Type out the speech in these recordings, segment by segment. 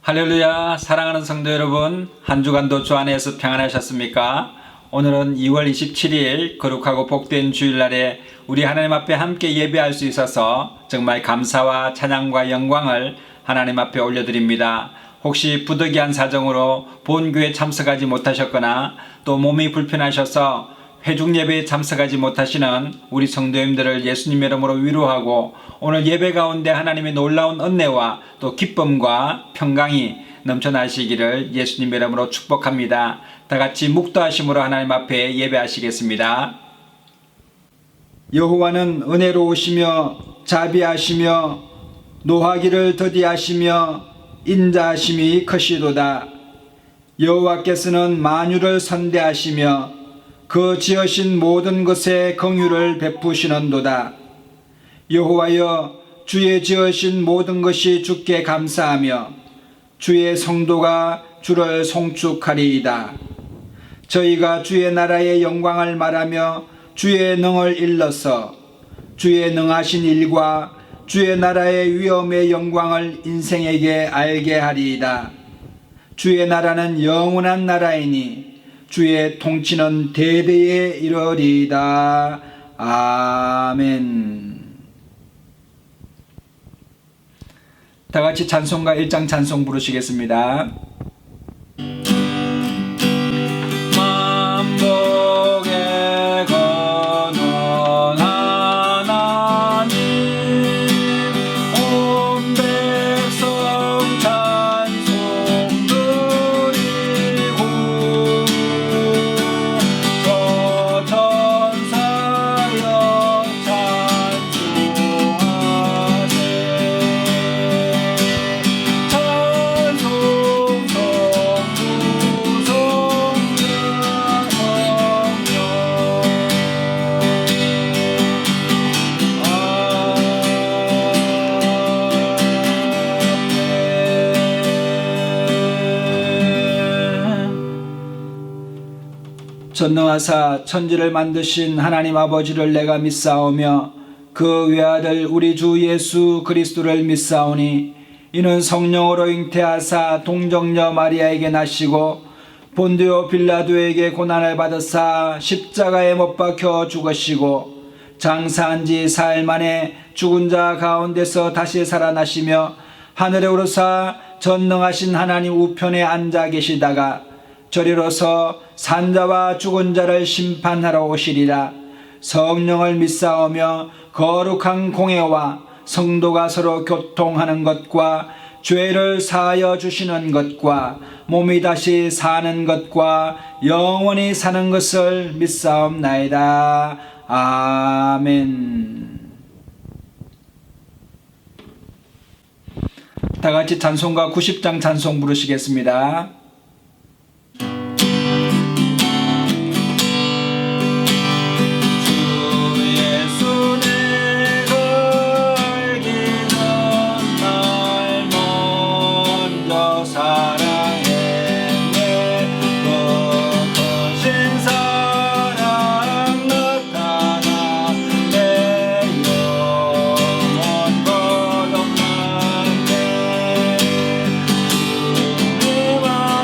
할렐루야. 사랑하는 성도 여러분, 한 주간도 주 안에서 평안하셨습니까? 오늘은 2월 27일 거룩하고 복된 주일날에 우리 하나님 앞에 함께 예배할 수 있어서 정말 감사와 찬양과 영광을 하나님 앞에 올려드립니다. 혹시 부득이한 사정으로 본교에 참석하지 못하셨거나 또 몸이 불편하셔서 회중 예배에 참석하지 못하시는 우리 성도님들을 예수님의 이름으로 위로하고 오늘 예배 가운데 하나님의 놀라운 은혜와 또 기쁨과 평강이 넘쳐나시기를 예수님의 이름으로 축복합니다. 다 같이 묵도하심으로 하나님 앞에 예배하시겠습니다. 여호와는 은혜로우시며 자비하시며 노하기를 더디하시며 인자하심이 크시도다. 여호와께서는 만유를 선대하시며 그 지으신 모든 것에 긍휼을 베푸시는도다. 여호와여, 주의 지으신 모든 것이 주께 감사하며 주의 성도가 주를 송축하리이다. 저희가 주의 나라의 영광을 말하며 주의 능을 일러서 주의 능하신 일과 주의 나라의 위엄의 영광을 인생에게 알게 하리이다. 주의 나라는 영원한 나라이니 주의 통치는 대대에 이르리이다. 아멘. 다 같이 찬송가 1장 찬송 부르시겠습니다. 만복의 근원 하나님, 온 백성 찬송 드리고 저 천사여 찬송하세. 찬송 성부 성자 전능하사 천지를 만드신 하나님 아버지를 내가 믿사오며 그 외아들 우리 주 예수 그리스도를 믿사오니 이는 성령으로 잉태하사 동정녀 마리아에게 나시고 본디오 빌라도에게 고난을 받으사 십자가에 못 박혀 죽으시고 장사한 지 사흘 만에 죽은 자 가운데서 다시 살아나시며 하늘에 오르사 전능하신 하나님 우편에 앉아 계시다가 저리로서 산자와 죽은 자를 심판하러 오시리라. 성령을 믿사오며 거룩한 공회와 성도가 서로 교통하는 것과 죄를 사하여 주시는 것과 몸이 다시 사는 것과 영원히 사는 것을 믿사옵나이다. 아멘. 다 같이 찬송가 90장 찬송 부르시겠습니다. 내 영원 거듭난 내 주님아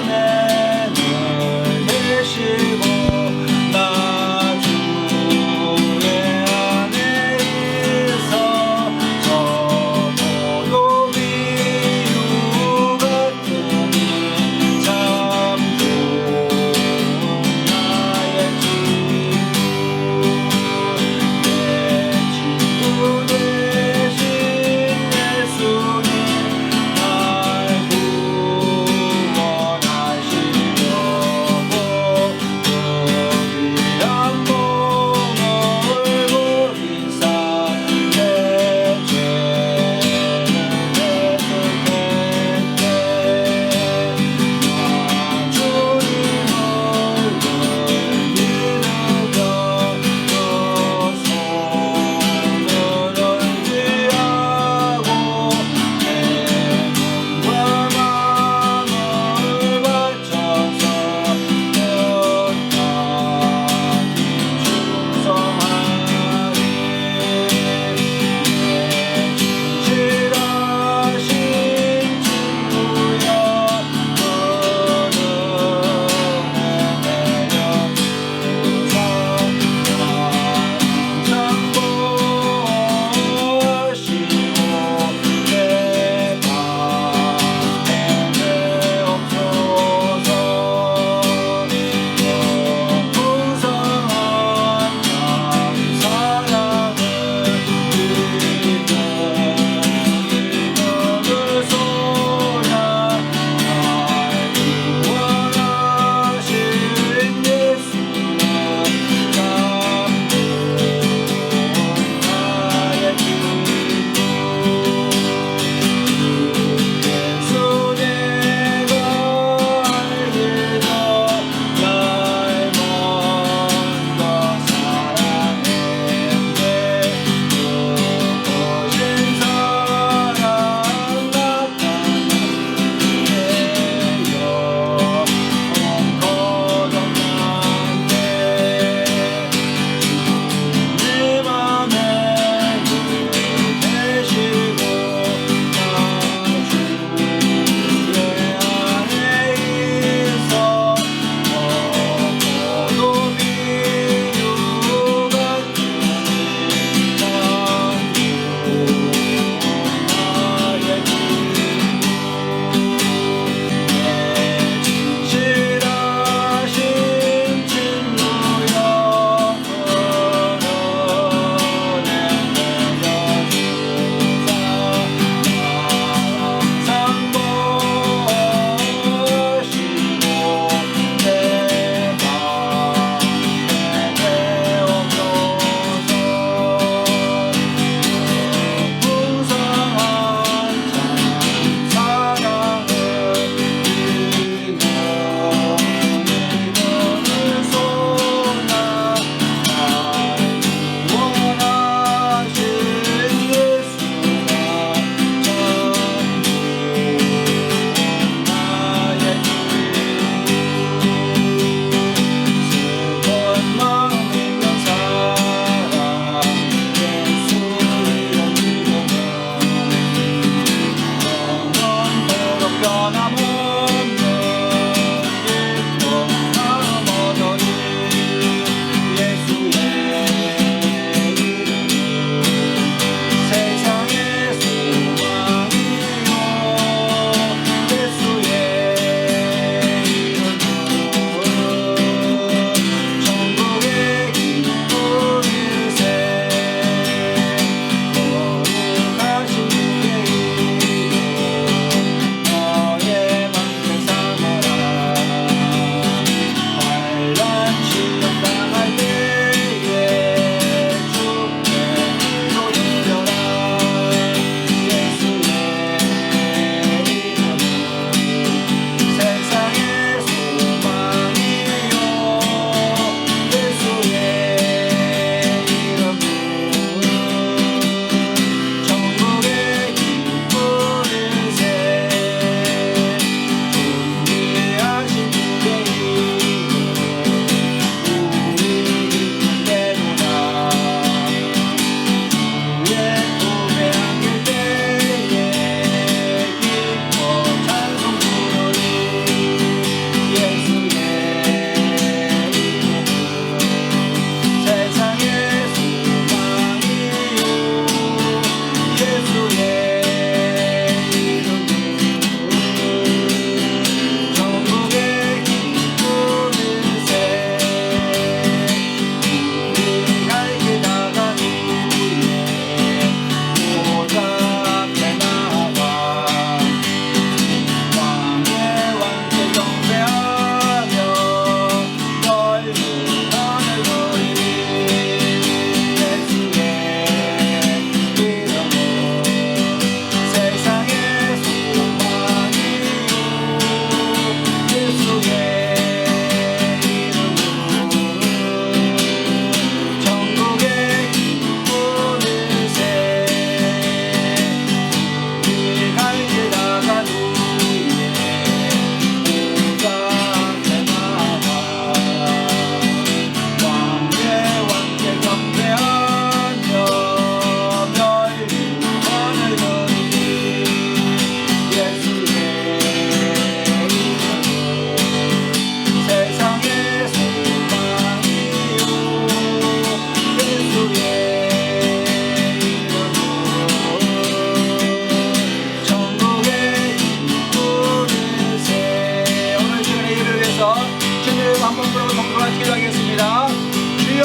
이름 한번 부르고 동동을 기도하겠습니다. 주여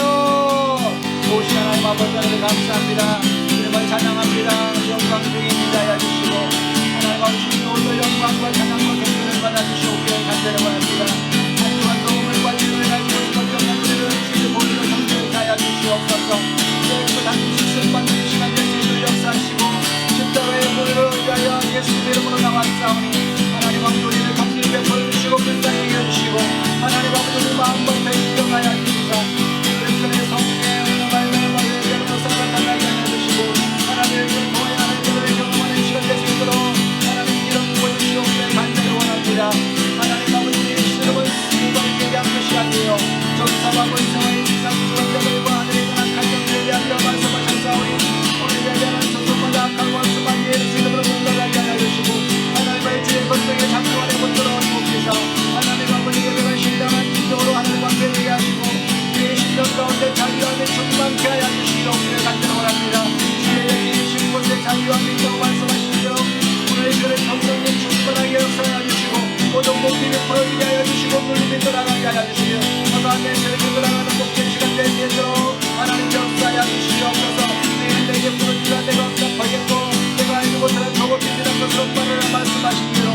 오신 하나님 아버지 하나님 감사합니다. 이름을 찬양합니다. 영광 중에 자여 주시고 하나님 아버지 오늘 영광과 찬양과 경륜을 받아주시옵기를 간절히 원합니다. 한 주간 도움을 지도해 가지고 걱정한 우리를 주의 보리로 경륜을 자여 주시옵소서. 그 단지 승받는 시간 될 수 있도록 역사하시고 십자가의 보리를 위하여 예수님의 이름으로 나왔사오니 하나님 아버지 우리를 감리를 베풀어 주시고 불쌍히 여주시고 하나님 아버지 우리 마음과 배에 들어가야 하십니다. 그리스도의 성령의 말씀을 받으시고 역사를 달라게 하여 주시고 하나님의 공의 하나님의 경험하는 시간 될 수 있도록 하나님 이름 보여주시옵기를 간절히 원합니다. 하나님 아버지 이름은 누구에게 대한 것이 아니에요. 전사와 권세와 지상 주관자들과 하늘에 관한 갈등들에 대한 말씀하셨사오니 오늘에 대한 소속마다 악한 원수만 예수 이름으로 물러가게 하여 주시고 하나님의 주의 권능에 장수하는 분들을 주옵소서. 하나님 아버지 예배가 신당한 기도로 하늘과 배우게 하시고 우리의 심령 가운데 자유함이 충만케 하여 주시옵기를 간절히 원합니다. 주의 계신 곳에 자유함이 있다고 말씀하신 대로 오늘 그를 성령님 충만하게 역사하여 주시고 모든 몸이 풀어지게 하여 주시고 눌림이 떠나가게 하여 주시며 허가한 내세를 돌아가는 목적 시간 되도록 하나님 역사하여 주시옵소서. 내게 부르지라 내가 응답하겠고 내가 알지 못하는 조급이라는 것으로 빠르라 말씀하신 대로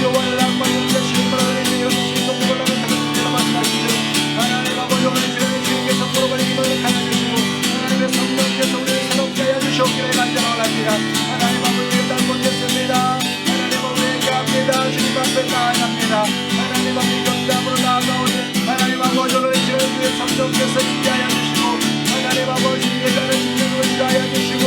여호와의 낭만을 주시는 바라는 여기신 동물을 하는 말씀하신 대로 하나님 아버지 오늘 주님의 주님께서 물어버리기를 가져주시고 하나님의 성령께서 우리를 새롭게 하여 주시옵기를 간절합니다. 하나님 아버지 일단 못했습니다. 하나님 아버지에게 합니다. 주님 앞에 나아갑니다. 하나님 아버지 경담으로 나아가오니 하나님 아버지 오늘 주님의 성령께서 있게 하여 주시고 하나님 아버지 예배를 진정을 위하여 주시고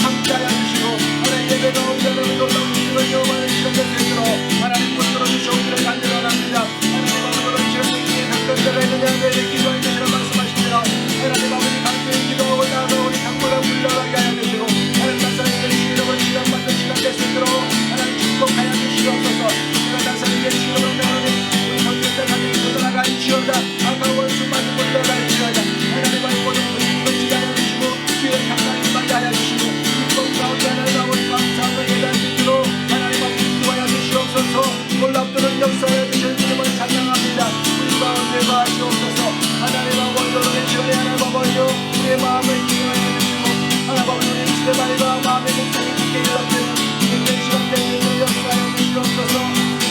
함께하여 주시고 하나님 예배가 온전한 놀라운 주님을 여호와의 시간을 되도록 하나님 붙들어 주시옵기를 간절합니다. 하나님 아버지 주님의 백성들을 그냥 기도해 주시는 말씀하신 대로 하나님 아버지 강조히 기도하고 나아가오니 강물을 물러가게 하여 주시고 하나님 당사님의 주님을 시간받는 시간 될 수 있도록 하나님 축복하여 주시옵소서. 하나님 당사님의 주님을 나오니 우리 성경들 하나님 도전하가 주시옵다. 아까 원수만을 물러가야 주시옵다. 하나님 아버지 모든 분들을 지도하여 주시고 주의 강단을 임하게 하여 주시고 기쁨 가운데 하나님 아버지 감사하며 예배할 수 있도록 하나님 아버지 인도하여 주시옵소서. 놀랍도록 역사하여 주실 주님을 찬양합니다. 우리 가운데 가시옵소서. 하나님 아버지 오늘의 시간에 하나님 아버지 우리의 마음을 인도하여 주시고 하나님 아버지 우리의 시대마리가 마음의 목상이 깊게 일렁드는 인생 시간 되는 역사하여 주시옵소서.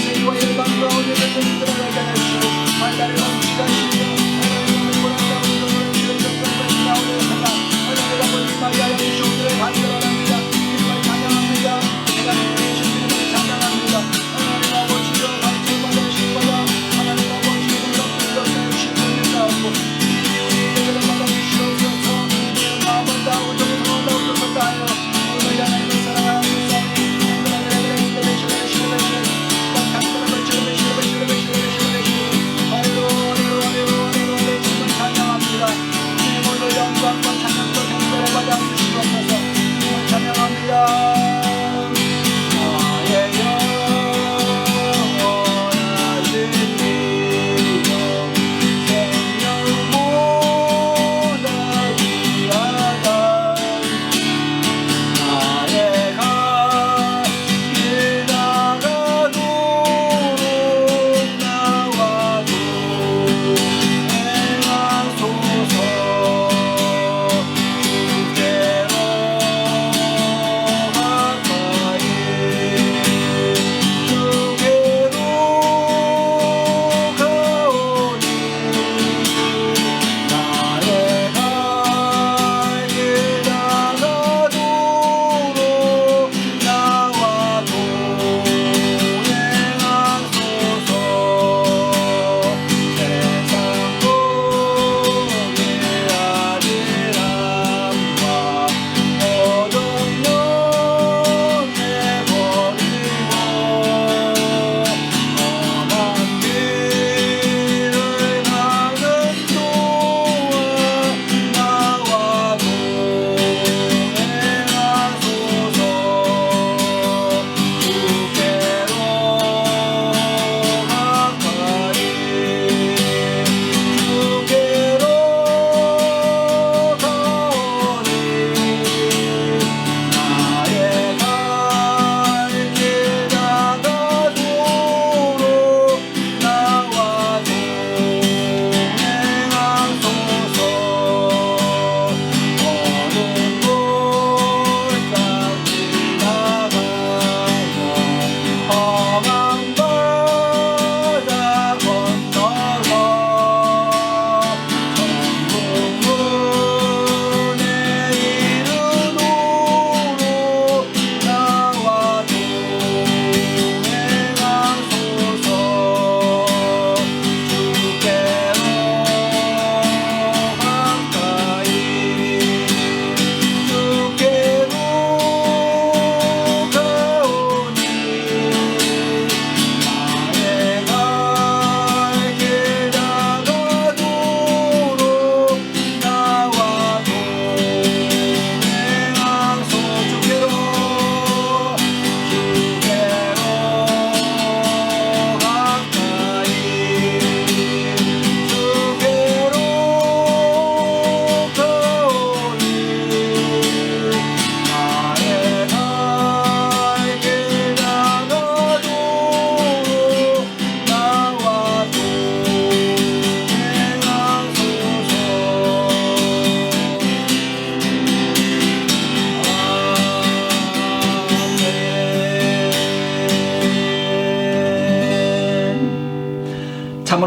세계와 일반 가운데 들어가게 하여 주시고 하나님 아버지 시간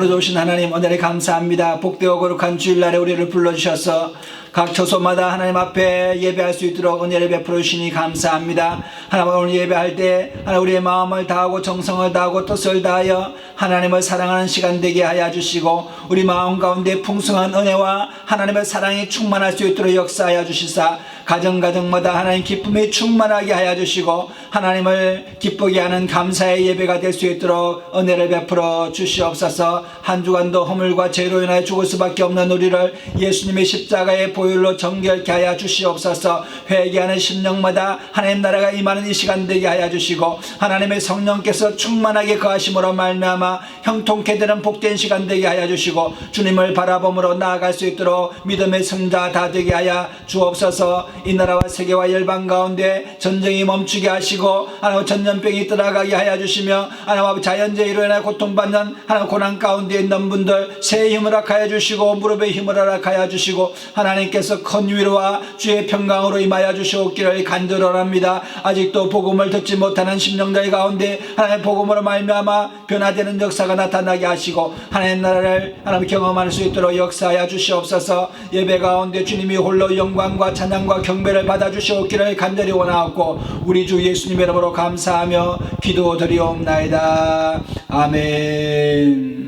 참으로 좋으신 하나님, 오늘에 감사합니다. 복되고 거룩한 주일날에 우리를 불러주셔서 각 처소마다 하나님 앞에 예배할 수 있도록 은혜를 베풀어 주시니 감사합니다. 하나님, 오늘 예배할 때 하나님 우리의 마음을 다하고 정성을 다하고 뜻을 다하여 하나님을 사랑하는 시간 되게 하여 주시고, 우리 마음 가운데 풍성한 은혜와 하나님의 사랑이 충만할 수 있도록 역사하여 주시사 가정가정마다 하나님 기쁨이 충만하게 하여 주시고, 하나님을 기쁘게 하는 감사의 예배가 될 수 있도록 은혜를 베풀어 주시옵소서. 한 주간도 허물과 죄로 인하여 죽을 수밖에 없는 우리를 예수님의 십자가의 보혈로 정결케 하여 주시옵소서. 회개하는 심령마다 하나님 나라가 임하는 이 시간 되게 하여 주시고, 하나님의 성령께서 충만하게 거하심으로 말미암아 형통케 되는 복된 시간 되게 하여 주시고, 주님을 바라봄으로 나아갈 수 있도록 믿음의 성자 다 되게 하여 주옵소서. 이 나라와 세계와 열방 가운데 전쟁이 멈추게 하시고, 하나님 전염병이 떠나가게 하여 주시며, 하나님 자연재해로 인하여 고통받는 하나님 고난 가운데 있는 분들 새해 힘을 허락하여 주시고, 무릎에 힘을 허락하여 주시고, 하나님께서 큰 위로와 주의 평강으로 임하여 주시옵기를 간절합니다. 아직도 복음을 듣지 못하는 심령들 가운데 하나님 복음으로 말미암아 변화되는 역사가 나타나게 하시고, 하나님 나라를 하나님 경험할 수 있도록 역사하여 주시옵소서. 예배 가운데 주님이 홀로 영광과 찬양과 경배를 받아 주시옵기를 간절히 원하옵고, 우리 주 예수님의 이름으로 감사하며 기도드리옵나이다. 아멘.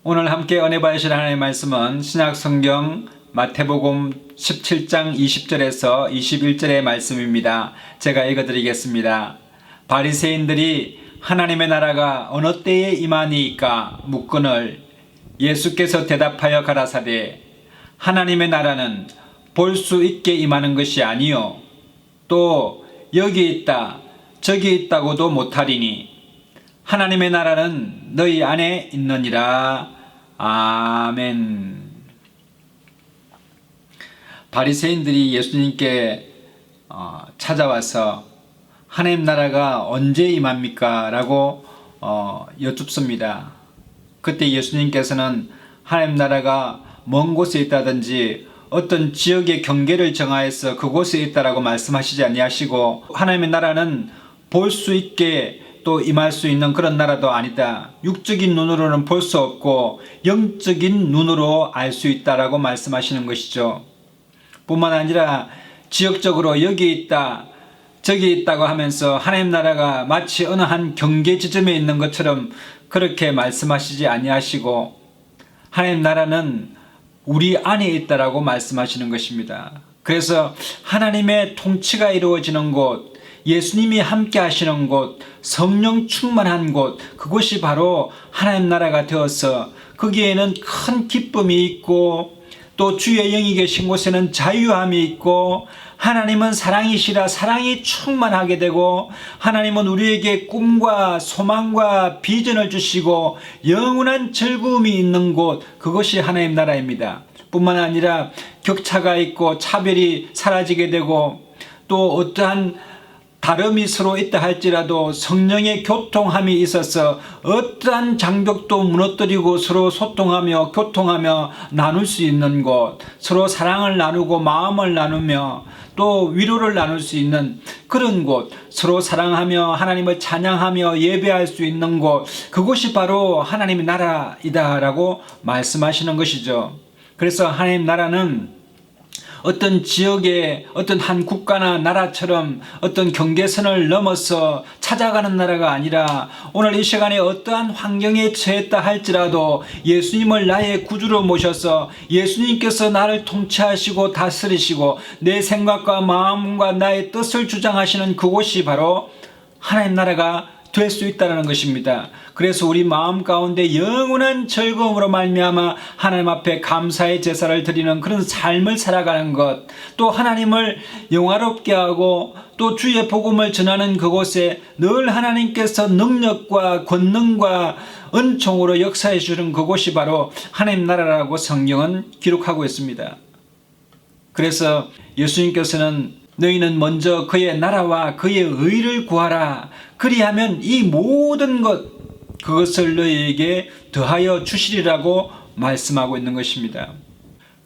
오늘 함께 은혜 받으실 하나님의 말씀은 신약 성경 마태복음 17장 20절에서 21절의 말씀입니다. 제가 읽어드리겠습니다. 바리새인들이 하나님의 나라가 어느 때에 임하니이까 묻거늘 예수께서 대답하여 가라사대, 하나님의 나라는 볼 수 있게 임하는 것이 아니요 또 여기 있다 저기 있다고도 못하리니 하나님의 나라는 너희 안에 있느니라. 아멘. 바리새인들이 예수님께 찾아와서 하나님 나라가 언제 임합니까? 라고 여쭙습니다. 그때 예수님께서는 하나님 나라가 먼 곳에 있다든지 어떤 지역의 경계를 정하여서 그곳에 있다라고 말씀하시지 아니하시고, 하나님의 나라는 볼 수 있게 또 임할 수 있는 그런 나라도 아니다. 육적인 눈으로는 볼 수 없고 영적인 눈으로 알 수 있다라고 말씀하시는 것이죠. 뿐만 아니라 지역적으로 여기 있다 저기 있다고 하면서 하나님 나라가 마치 어느 한 경계 지점에 있는 것처럼 그렇게 말씀하시지 아니하시고, 하나님 나라는 우리 안에 있다라고 말씀하시는 것입니다. 그래서 하나님의 통치가 이루어지는 곳, 예수님이 함께 하시는 곳, 성령 충만한 곳, 그곳이 바로 하나님 나라가 되어서 거기에는 큰 기쁨이 있고, 또 주의 영이 계신 곳에는 자유함이 있고, 하나님은 사랑이시라 사랑이 충만하게 되고, 하나님은 우리에게 꿈과 소망과 비전을 주시고 영원한 즐거움이 있는 곳, 그것이 하나님 나라입니다. 뿐만 아니라 격차가 있고 차별이 사라지게 되고, 또 어떠한 다름이 서로 있다 할지라도 성령의 교통함이 있어서 어떠한 장벽도 무너뜨리고 서로 소통하며 교통하며 나눌 수 있는 곳, 서로 사랑을 나누고 마음을 나누며 또 위로를 나눌 수 있는 그런 곳, 서로 사랑하며 하나님을 찬양하며 예배할 수 있는 곳, 그곳이 바로 하나님의 나라이다라고 말씀하시는 것이죠. 그래서 하나님 나라는 어떤 지역의 어떤 한 국가나 나라처럼 어떤 경계선을 넘어서 찾아가는 나라가 아니라, 오늘 이 시간에 어떠한 환경에 처했다 할지라도 예수님을 나의 구주로 모셔서 예수님께서 나를 통치하시고 다스리시고 내 생각과 마음과 나의 뜻을 주장하시는 그곳이 바로 하나님 나라가 될 수 있다는 것입니다. 그래서 우리 마음 가운데 영원한 즐거움으로 말미암아 하나님 앞에 감사의 제사를 드리는 그런 삶을 살아가는 것, 또 하나님을 영화롭게 하고 또 주의 복음을 전하는 그곳에 늘 하나님께서 능력과 권능과 은총으로 역사해 주는 그곳이 바로 하나님 나라라고 성경은 기록하고 있습니다. 그래서 예수님께서는 너희는 먼저 그의 나라와 그의 의를 구하라. 그리하면 이 모든 그것을 너희에게 더하여 주시리라고 말씀하고 있는 것입니다.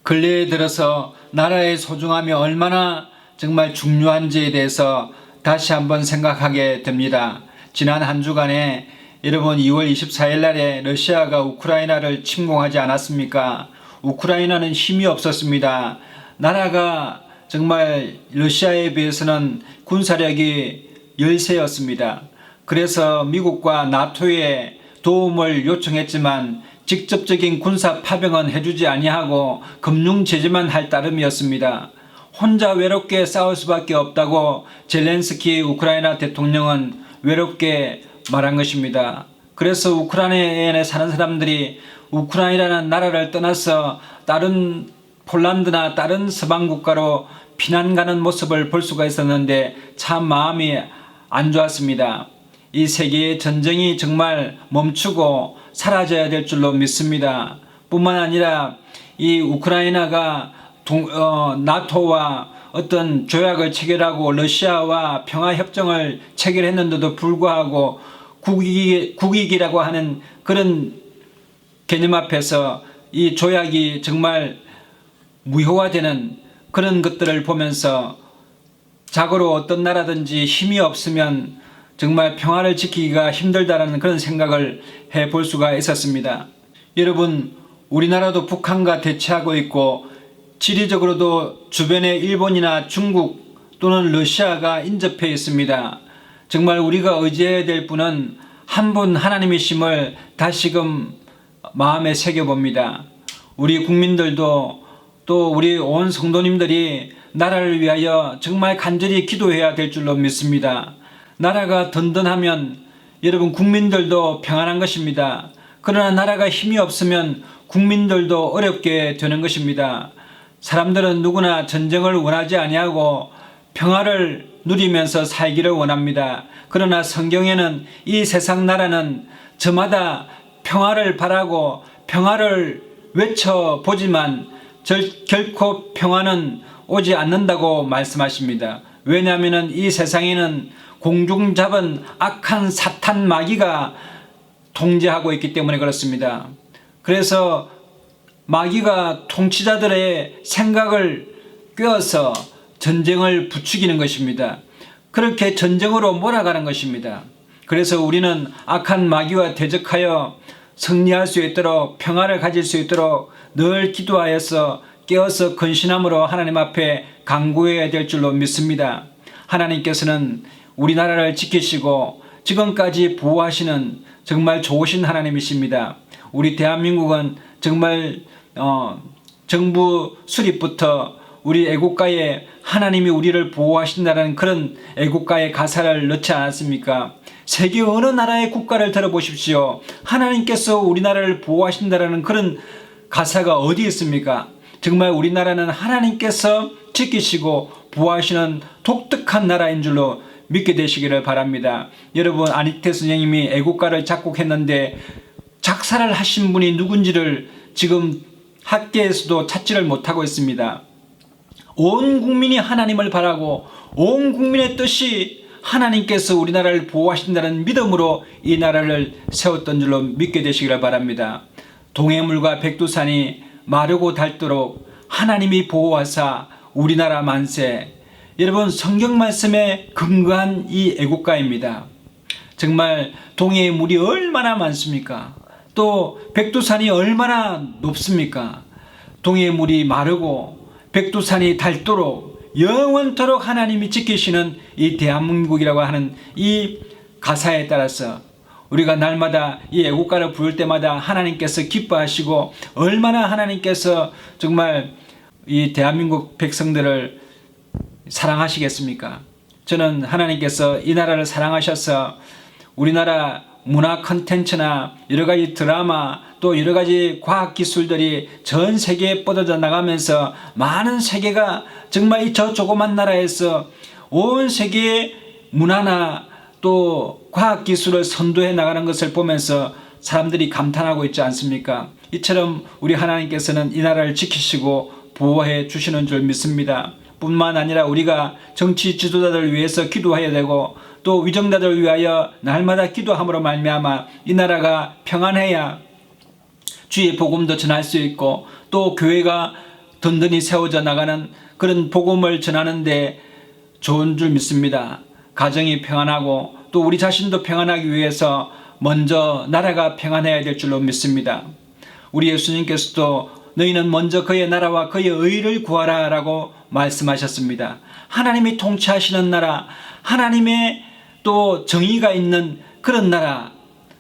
근래에 들어서 나라의 소중함이 얼마나 정말 중요한지에 대해서 다시 한번 생각하게 됩니다. 지난 한 주간에 여러분 2월 24일 날에 러시아가 우크라이나를 침공하지 않았습니까? 우크라이나는 힘이 없었습니다. 나라가 정말 러시아에 비해서는 군사력이 열세였습니다. 그래서 미국과 나토에 도움을 요청했지만 직접적인 군사 파병은 해주지 아니하고 금융 제재만 할 따름이었습니다. 혼자 외롭게 싸울 수밖에 없다고 젤렌스키 우크라이나 대통령은 외롭게 말한 것입니다. 그래서 우크라이나에 사는 사람들이 우크라이나라는 나라를 떠나서 다른 폴란드나 다른 서방 국가로 피난 가는 모습을 볼 수가 있었는데 참 마음이 안 좋았습니다. 이 세계의 전쟁이 정말 멈추고 사라져야 될 줄로 믿습니다. 뿐만 아니라 이 우크라이나가 나토와 어떤 조약을 체결하고 러시아와 평화협정을 체결했는데도 불구하고 국익이라고 하는 그런 개념 앞에서 이 조약이 정말 무효화되는 그런 것들을 보면서 자고로 어떤 나라든지 힘이 없으면 정말 평화를 지키기가 힘들다라는 그런 생각을 해볼 수가 있었습니다. 여러분, 우리나라도 북한과 대치하고 있고 지리적으로도 주변에 일본이나 중국 또는 러시아가 인접해 있습니다. 정말 우리가 의지해야 될 분은 한 분 하나님이심을 다시금 마음에 새겨봅니다. 우리 국민들도 또 우리 온 성도님들이 나라를 위하여 정말 간절히 기도해야 될 줄로 믿습니다. 나라가 든든하면 여러분 국민들도 평안한 것입니다. 그러나 나라가 힘이 없으면 국민들도 어렵게 되는 것입니다. 사람들은 누구나 전쟁을 원하지 아니하고 평화를 누리면서 살기를 원합니다. 그러나 성경에는 이 세상 나라는 저마다 평화를 바라고 평화를 외쳐보지만 결코 평화는 오지 않는다고 말씀하십니다. 왜냐하면 이 세상에는 공중 잡은 악한 사탄 마귀가 통제하고 있기 때문에 그렇습니다. 그래서 마귀가 통치자들의 생각을 꿰어서 전쟁을 부추기는 것입니다. 그렇게 전쟁으로 몰아가는 것입니다. 그래서 우리는 악한 마귀와 대적하여 승리할 수 있도록 평화를 가질 수 있도록 늘 기도하여서 깨어서 근신함으로 하나님 앞에 간구해야 될 줄로 믿습니다. 하나님께서는 우리나라를 지키시고 지금까지 보호하시는 정말 좋으신 하나님이십니다. 우리 대한민국은 정말 정부 수립부터 우리 애국가에 하나님이 우리를 보호하신다는 그런 애국가의 가사를 넣지 않았습니까? 세계 어느 나라의 국가를 들어보십시오. 하나님께서 우리나라를 보호하신다는 그런 가사가 어디 있습니까? 정말 우리나라는 하나님께서 지키시고 보호하시는 독특한 나라인 줄로 믿게 되시기를 바랍니다. 여러분, 안익태 선생님이 애국가를 작곡했는데 작사를 하신 분이 누군지를 지금 학계에서도 찾지를 못하고 있습니다. 온 국민이 하나님을 바라고 온 국민의 뜻이 하나님께서 우리나라를 보호하신다는 믿음으로 이 나라를 세웠던 줄로 믿게 되시기를 바랍니다. 동해물과 백두산이 마르고 닳도록 하나님이 보호하사 우리나라 만세. 여러분, 성경 말씀에 근거한 이 애국가입니다. 정말 동해의 물이 얼마나 많습니까? 또 백두산이 얼마나 높습니까? 동해의 물이 마르고 백두산이 닳도록 영원토록 하나님이 지키시는 이 대한민국이라고 하는 이 가사에 따라서 우리가 날마다 이 애국가를 부를 때마다 하나님께서 기뻐하시고 얼마나 하나님께서 정말 이 대한민국 백성들을 사랑하시겠습니까? 저는 하나님께서 이 나라를 사랑하셔서 우리나라 문화 콘텐츠나 여러가지 드라마 또 여러가지 과학기술들이 전 세계에 뻗어져 나가면서 많은 세계가 정말 이 저 조그만 나라에서 온 세계의 문화나 또 과학기술을 선도해 나가는 것을 보면서 사람들이 감탄하고 있지 않습니까? 이처럼 우리 하나님께서는 이 나라를 지키시고 보호해 주시는 줄 믿습니다. 뿐만 아니라 우리가 정치 지도자들을 위해서 기도해야 되고 또 위정자들을 위하여 날마다 기도함으로 말미암아 이 나라가 평안해야 주의 복음도 전할 수 있고 또 교회가 든든히 세워져 나가는 그런 복음을 전하는 데 좋은 줄 믿습니다. 가정이 평안하고 또 우리 자신도 평안하기 위해서 먼저 나라가 평안해야 될 줄로 믿습니다. 우리 예수님께서도 너희는 먼저 그의 나라와 그의 의를 구하라 라고 말씀하셨습니다. 하나님이 통치하시는 나라, 하나님의 또 정의가 있는 그런 나라,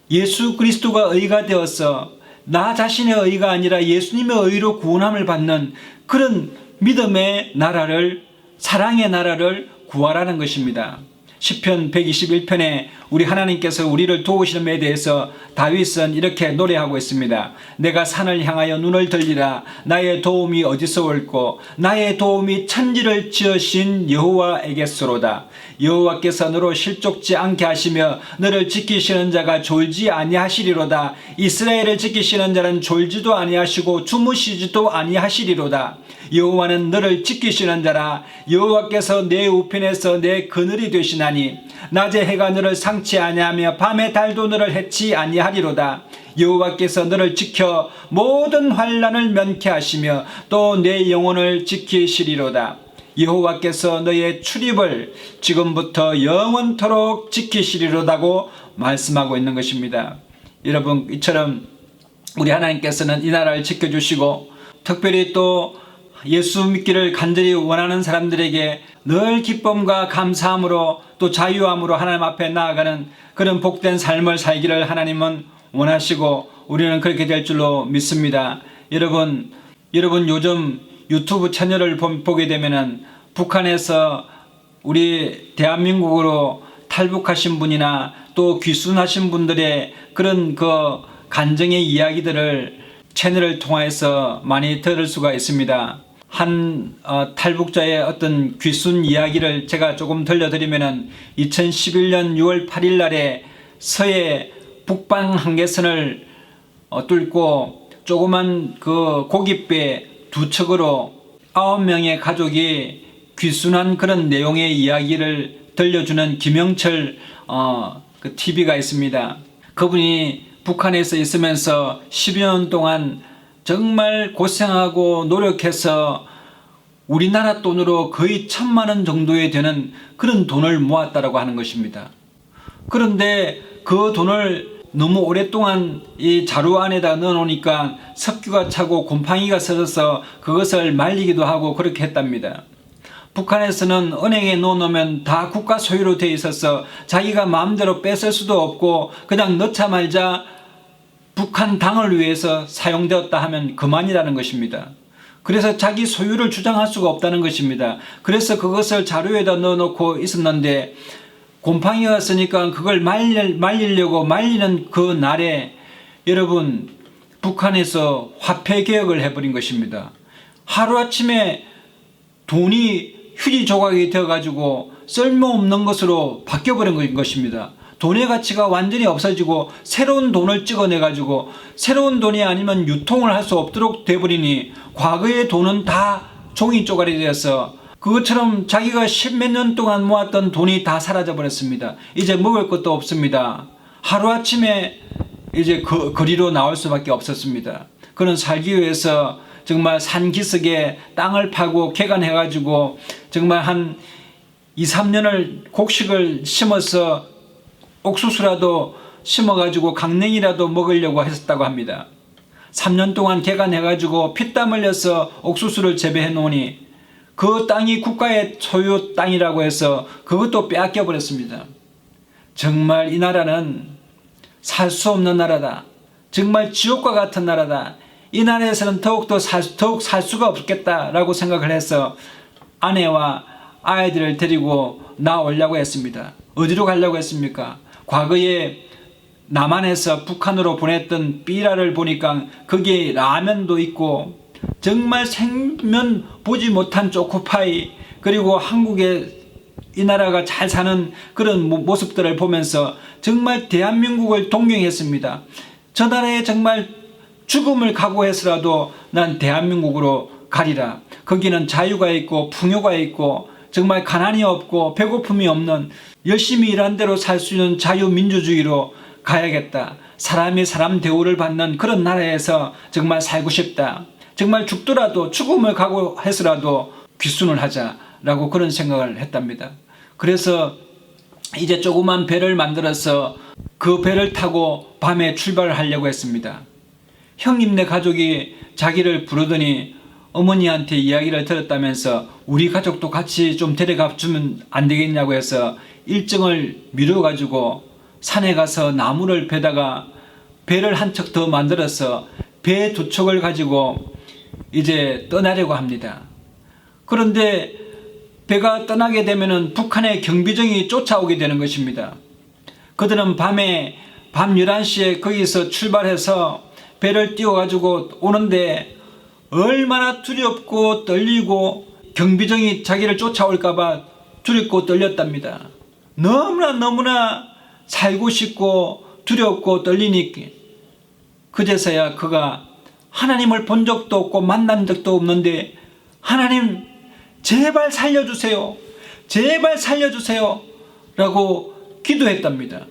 예수 그리스도가 의가 되어서 나 자신의 의가 아니라 예수님의 의로 구원함을 받는 그런 믿음의 나라를, 사랑의 나라를 구하라는 것입니다. 시편 121편에 우리 하나님께서 우리를 도우시는 데 대해서 다윗은 이렇게 노래하고 있습니다. 내가 산을 향하여 눈을 들리라. 나의 도움이 어디서 올꼬? 나의 도움이 천지를 지으신 여호와에게서로다. 여호와께서 너로 실족지 않게 하시며 너를 지키시는 자가 졸지 아니하시리로다. 이스라엘을 지키시는 자는 졸지도 아니하시고 주무시지도 아니하시리로다. 여호와는 너를 지키시는 자라. 여호와께서 내 우편에서 내 그늘이 되시나니 낮에 해가 너를 상치 아니하며 밤에 달도 너를 해치 아니하리로다. 여호와께서 너를 지켜 모든 환난을 면케하시며 또 내 영혼을 지키시리로다. 여호와께서 너의 출입을 지금부터 영원토록 지키시리로다고 말씀하고 있는 것입니다. 여러분, 이처럼 우리 하나님께서는 이 나라를 지켜주시고 특별히 또 예수 믿기를 간절히 원하는 사람들에게 늘 기쁨과 감사함으로 또 자유함으로 하나님 앞에 나아가는 그런 복된 삶을 살기를 하나님은 원하시고 우리는 그렇게 될 줄로 믿습니다. 여러분 요즘 유튜브 채널을 보게 되면은 북한에서 우리 대한민국으로 탈북하신 분이나 또 귀순하신 분들의 그런 그 간증의 이야기들을 채널을 통해서 많이 들을 수가 있습니다. 한 탈북자의 어떤 귀순 이야기를 제가 조금 들려드리면은 2011년 6월 8일 날에 서해 북방 한계선을 뚫고 조그만 그 고깃배 두 척으로 9명의 가족이 귀순한 그런 내용의 이야기를 들려주는 김영철 그 TV가 있습니다. 그분이 북한에서 있으면서 10여 년 동안 정말 고생하고 노력해서 우리나라 돈으로 거의 1,000만 원 정도에 되는 그런 돈을 모았다라고 하는 것입니다. 그런데 그 돈을 너무 오랫동안 이 자루 안에다 넣어놓으니까 석유가 차고 곰팡이가 서져서 그것을 말리기도 하고 그렇게 했답니다. 북한에서는 은행에 넣어놓으면 다 국가 소유로 돼 있어서 자기가 마음대로 뺏을 수도 없고 그냥 넣자마자 북한 당을 위해서 사용되었다 하면 그만이라는 것입니다. 그래서 자기 소유를 주장할 수가 없다는 것입니다. 그래서 그것을 자루에다 넣어놓고 있었는데 곰팡이가 왔으니까 그걸 말리려고 말리는 그 날에 여러분 북한에서 화폐 개혁을 해버린 것입니다. 하루아침에 돈이 휴지 조각이 되어가지고 쓸모없는 것으로 바뀌어버린 것입니다. 돈의 가치가 완전히 없어지고 새로운 돈을 찍어내가지고 새로운 돈이 아니면 유통을 할 수 없도록 돼버리니 과거의 돈은 다 종이 쪼가리 되어서 그것처럼 자기가 10몇 년 동안 모았던 돈이 다 사라져 버렸습니다. 이제 먹을 것도 없습니다. 하루아침에 이제 거리로 나올 수밖에 없었습니다. 그는 살기 위해서 정말 산기슭에 땅을 파고 개간해가지고 정말 한 2, 3년을 곡식을 심어서 옥수수라도 심어가지고 강냉이라도 먹으려고 했었다고 합니다. 3년 동안 개간해가지고 피땀 흘려서 옥수수를 재배해 놓으니 그 땅이 국가의 소유 땅이라고 해서 그것도 빼앗겨 버렸습니다. 정말 이 나라는 살 수 없는 나라다. 정말 지옥과 같은 나라다. 이 나라에서는 더욱 살 수가 없겠다라고 생각을 해서 아내와 아이들을 데리고 나오려고 했습니다. 어디로 가려고 했습니까? 과거에 남한에서 북한으로 보냈던 삐라를 보니까 거기에 라면도 있고 정말 생면 보지 못한 초코파이 그리고 한국의 이 나라가 잘 사는 그런 모습들을 보면서 정말 대한민국을 동경했습니다. 저 나라에 정말 죽음을 각오해서라도 난 대한민국으로 가리라. 거기는 자유가 있고 풍요가 있고 정말 가난이 없고 배고픔이 없는 열심히 일한 대로 살 수 있는 자유민주주의로 가야겠다. 사람이 사람 대우를 받는 그런 나라에서 정말 살고 싶다. 정말 죽더라도 죽음을 각오해서라도 귀순을 하자라고 그런 생각을 했답니다. 그래서 이제 조그만 배를 만들어서 그 배를 타고 밤에 출발을 하려고 했습니다. 형님네 가족이 자기를 부르더니 어머니한테 이야기를 들었다면서 우리 가족도 같이 좀 데려가 주면 안 되겠냐고 해서 일정을 미뤄가지고 산에 가서 나무를 베다가 배를 한 척 더 만들어서 배 두 척을 가지고 이제 떠나려고 합니다. 그런데 배가 떠나게 되면은 북한의 경비정이 쫓아오게 되는 것입니다. 그들은 밤에 밤 11시에 거기서 출발해서 배를 띄워가지고 오는데 얼마나 두렵고 떨리고 경비정이 자기를 쫓아올까봐 두렵고 떨렸답니다. 너무나 살고 싶고 두렵고 떨리니까 그제서야 그가 하나님을 본 적도 없고 만난 적도 없는데 하나님 제발 살려주세요. 제발 살려주세요. 라고 기도했답니다.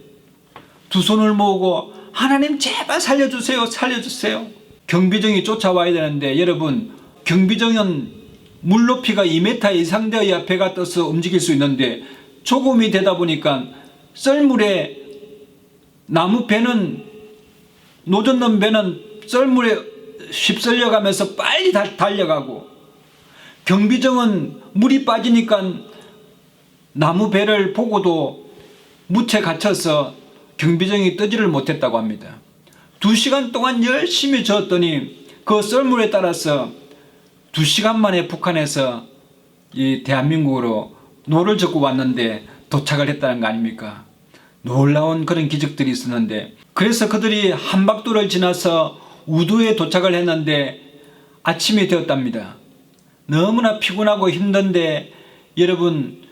두 손을 모으고 하나님 제발 살려주세요. 살려주세요. 경비정이 쫓아와야 되는데 여러분 경비정은 물 높이가 2m 이상 되어야 배가 떠서 움직일 수 있는데 조금이 되다 보니까 썰물에 나무 배는 노젓는 배는 썰물에 휩쓸려가면서 빨리 달려가고 경비정은 물이 빠지니까 나무 배를 보고도 묻혀 갇혀서 경비정이 뜨지를 못했다고 합니다. 2시간 동안 열심히 저었더니 그 썰물에 따라서 2시간 만에 북한에서 이 대한민국으로 노를 젓고 왔는데 도착을 했다는 거 아닙니까? 놀라운 그런 기적들이 있었는데 그래서 그들이 한박도를 지나서 우도에 도착을 했는데 아침이 되었답니다. 너무나 피곤하고 힘든데 여러분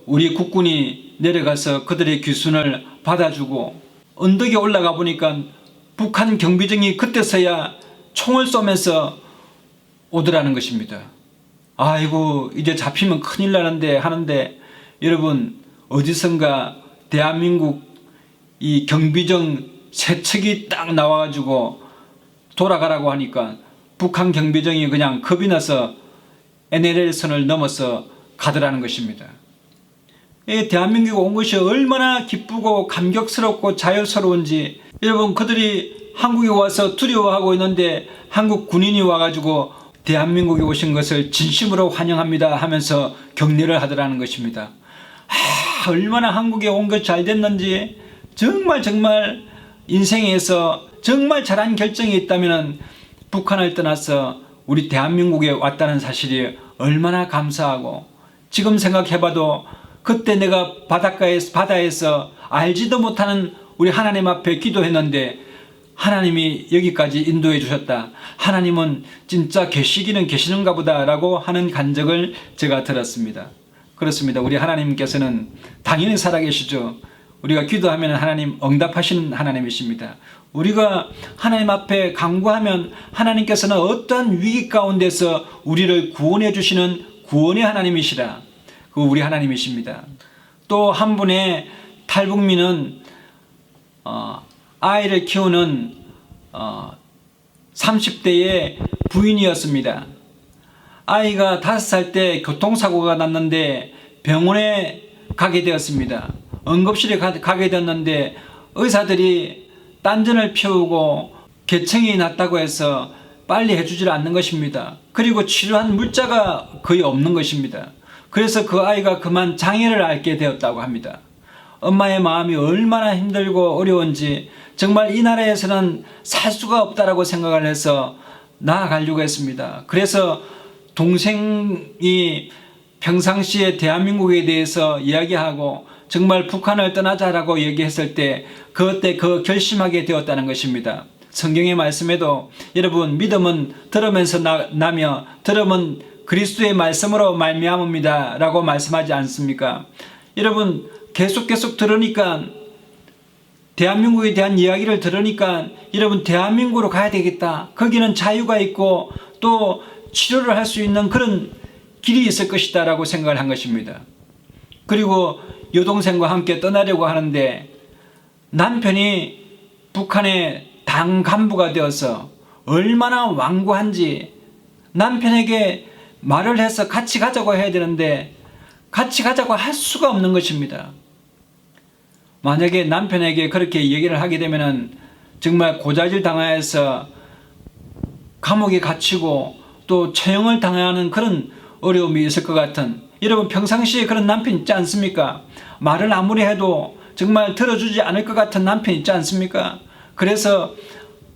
우리 국군이 내려가서 그들의 귀순을 받아주고 언덕에 올라가 보니까 북한 경비정이 그때서야 총을 쏘면서 오더라는 것입니다. 아이고 이제 잡히면 큰일 나는데 하는데 여러분 어디선가 대한민국 이 경비정 세 척이 딱 나와가지고 돌아가라고 하니까 북한 경비정이 그냥 겁이 나서 NLL선을 넘어서 가더라는 것입니다. 대한민국에 온 것이 얼마나 기쁘고 감격스럽고 자유스러운지 여러분 그들이 한국에 와서 두려워하고 있는데 한국 군인이 와가지고 대한민국에 오신 것을 진심으로 환영합니다 하면서 격려를 하더라는 것입니다. 얼마나 한국에 온 것 잘 됐는지 정말 인생에서 정말 잘한 결정이 있다면 북한을 떠나서 우리 대한민국에 왔다는 사실이 얼마나 감사하고 지금 생각해봐도 그때 내가 바다에서 알지도 못하는 우리 하나님 앞에 기도했는데 하나님이 여기까지 인도해 주셨다. 하나님은 진짜 계시기는 계시는가 보다 라고 하는 간증을 제가 들었습니다. 그렇습니다. 우리 하나님께서는 당연히 살아계시죠. 우리가 기도하면 하나님 응답하시는 하나님이십니다. 우리가 하나님 앞에 간구하면 하나님께서는 어떠한 위기 가운데서 우리를 구원해 주시는 구원의 하나님이시라. 그 우리 하나님이십니다. 또 한 분의 탈북민은 아이를 키우는 30대의 부인이었습니다. 아이가 5살 때 교통사고가 났는데 병원에 가게 되었습니다. 응급실에 가게 되었는데 의사들이 딴전을 피우고 계층이 났다고 해서 빨리 해주질 않는 것입니다. 그리고 치료한 물자가 거의 없는 것입니다. 그래서 그 아이가 그만 장애를 앓게 되었다고 합니다. 엄마의 마음이 얼마나 힘들고 어려운지 정말 이 나라에서는 살 수가 없다라고 생각을 해서 나아가려고 했습니다. 그래서 동생이 평상시에 대한민국에 대해서 이야기하고 정말 북한을 떠나자라고 얘기했을 때 그때 결심하게 되었다는 것입니다. 성경의 말씀에도 여러분 믿음은 들으면서 나며 들음은 그리스도의 말씀으로 말미암습니다 라고 말씀하지 않습니까? 여러분 계속 들으니까 대한민국에 대한 이야기를 들으니까 여러분 대한민국으로 가야 되겠다. 거기는 자유가 있고 또 치료를 할 수 있는 그런 길이 있을 것이다 라고 생각을 한 것입니다. 그리고 여동생과 함께 떠나려고 하는데 남편이 북한의 당 간부가 되어서 얼마나 완고한지 남편에게 말을 해서 같이 가자고 해야 되는데 같이 가자고 할 수가 없는 것입니다. 만약에 남편에게 그렇게 얘기를 하게 되면은 정말 고자질 당하여서 감옥에 갇히고 또 처형을 당하는 그런 어려움이 있을 것 같은, 여러분 평상시에 그런 남편 있지 않습니까? 말을 아무리 해도 정말 들어주지 않을 것 같은 남편 있지 않습니까? 그래서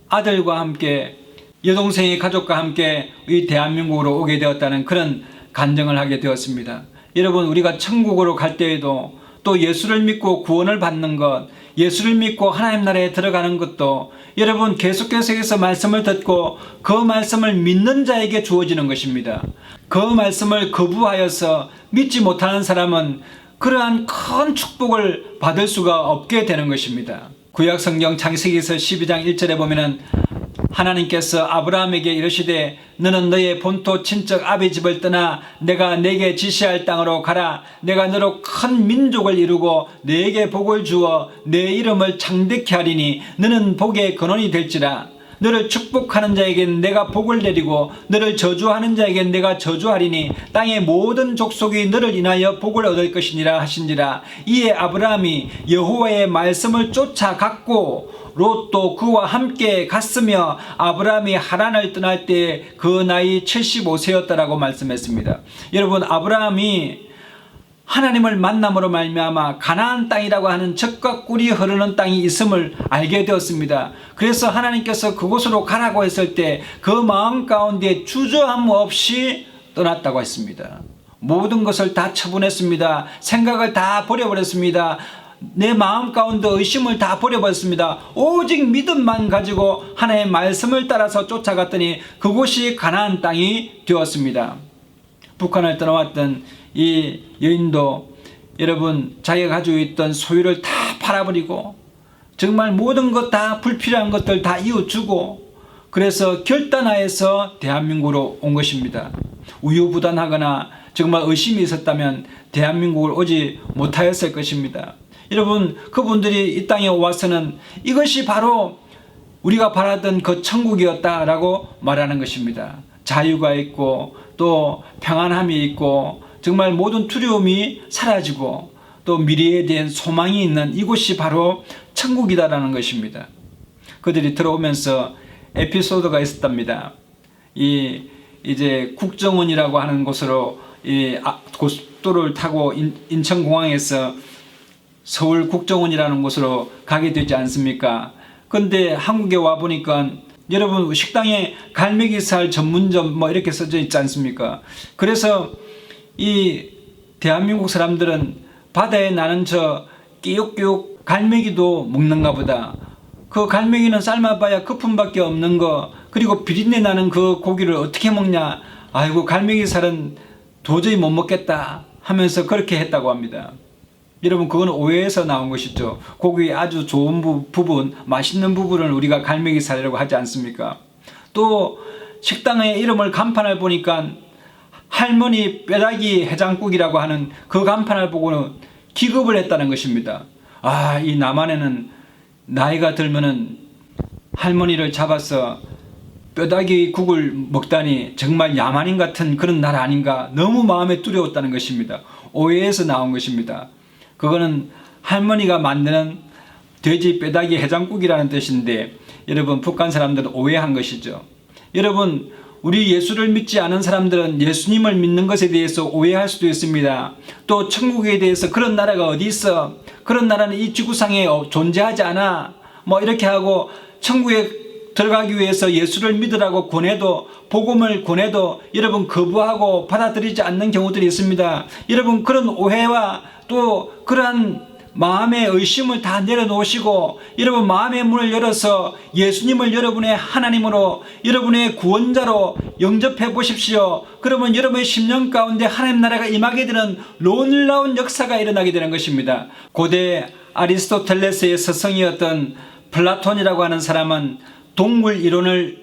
아들과 함께 여동생의 가족과 함께 이 대한민국으로 오게 되었다는 그런 간증을 하게 되었습니다. 여러분, 우리가 천국으로 갈 때에도 또 예수를 믿고 구원을 받는 것, 예수를 믿고 하나님 나라에 들어가는 것도 여러분 계속해서 말씀을 듣고 그 말씀을 믿는 자에게 주어지는 것입니다. 그 말씀을 거부하여서 믿지 못하는 사람은 그러한 큰 축복을 받을 수가 없게 되는 것입니다. 구약성경 창세기서 12장 1절에 보면은 하나님께서 아브라함에게 이르시되 너는 너의 본토 친척 아비 집을 떠나 내가 네게 지시할 땅으로 가라. 내가 너로 큰 민족을 이루고 네게 복을 주어 내 이름을 창대케 하리니 너는 복의 근원이 될지라. 너를 축복하는 자에겐 내가 복을 내리고 너를 저주하는 자에겐 내가 저주하리니 땅의 모든 족속이 너를 인하여 복을 얻을 것이니라 하신지라. 이에 아브라함이 여호와의 말씀을 쫓아갔고 롯도 그와 함께 갔으며 아브라함이 하란을 떠날 때 그 나이 75세였다라고 말씀했습니다. 여러분, 아브라함이 하나님을 만남으로 말미암아 가나안 땅이라고 하는 젖과 꿀이 흐르는 땅이 있음을 알게 되었습니다. 그래서 하나님께서 그곳으로 가라고 했을 때 그 마음 가운데 주저함 없이 떠났다고 했습니다. 모든 것을 다 처분했습니다. 생각을 다 버려버렸습니다. 내 마음 가운데 의심을 다 버려버렸습니다. 오직 믿음만 가지고 하나님의 말씀을 따라서 쫓아갔더니 그곳이 가나안 땅이 되었습니다. 북한을 떠나왔던 이 여인도 여러분 자기가 가지고 있던 소유를 다 팔아버리고 정말 모든 것 다 불필요한 것들 다 이웃주고 그래서 결단하여서 대한민국으로 온 것입니다. 우유부단하거나 정말 의심이 있었다면 대한민국을 오지 못하였을 것입니다. 여러분, 그분들이 이 땅에 와서는 이것이 바로 우리가 바라던 그 천국이었다라고 말하는 것입니다. 자유가 있고 또 평안함이 있고 정말 모든 두려움이 사라지고 또 미래에 대한 소망이 있는 이곳이 바로 천국이다라는 것입니다. 그들이 들어오면서 에피소드가 있었답니다. 이제 국정원이라고 하는 곳으로 고속도로를 타고 인천공항에서 서울 국정원이라는 곳으로 가게 되지 않습니까? 근데 한국에 와 보니까 여러분 식당에 갈매기살 전문점 뭐 이렇게 써져 있지 않습니까? 그래서 이 대한민국 사람들은 바다에 나는 저 끼욱끼욱 갈매기도 먹는가 보다. 그 갈매기는 삶아봐야 거품밖에 없는 거, 그리고 비린내 나는 그 고기를 어떻게 먹냐. 아이고 갈매기살은 도저히 못 먹겠다 하면서 그렇게 했다고 합니다. 여러분, 그건 오해에서 나온 것이죠. 고기의 아주 좋은 부분, 맛있는 부분을 우리가 갈매기살이라고 하지 않습니까? 또 식당의 이름을 간판을 보니까 할머니 뼈다귀 해장국이라고 하는 그 간판을 보고는 기겁을 했다는 것입니다. 아, 이 남한에는 나이가 들면은 할머니를 잡아서 뼈다귀 국을 먹다니 정말 야만인 같은 그런 나라 아닌가, 너무 마음에 두려웠다는 것입니다. 오해에서 나온 것입니다. 그거는 할머니가 만드는 돼지 뼈다귀 해장국이라는 뜻인데 여러분, 북한 사람들은 오해한 것이죠. 여러분, 우리 예수를 믿지 않은 사람들은 예수님을 믿는 것에 대해서 오해할 수도 있습니다. 또 천국에 대해서 그런 나라가 어디 있어? 그런 나라는 이 지구상에 존재하지 않아. 뭐 이렇게 하고 천국에 들어가기 위해서 예수를 믿으라고 권해도, 복음을 권해도 여러분 거부하고 받아들이지 않는 경우들이 있습니다. 여러분, 그런 오해와 또 그러한 마음의 의심을 다 내려놓으시고 여러분 마음의 문을 열어서 예수님을 여러분의 하나님으로, 여러분의 구원자로 영접해 보십시오. 그러면 여러분의 심령 가운데 하나님 나라가 임하게 되는 놀라운 역사가 일어나게 되는 것입니다. 고대 아리스토텔레스의 스승이었던 플라톤이라고 하는 사람은 동물 이론을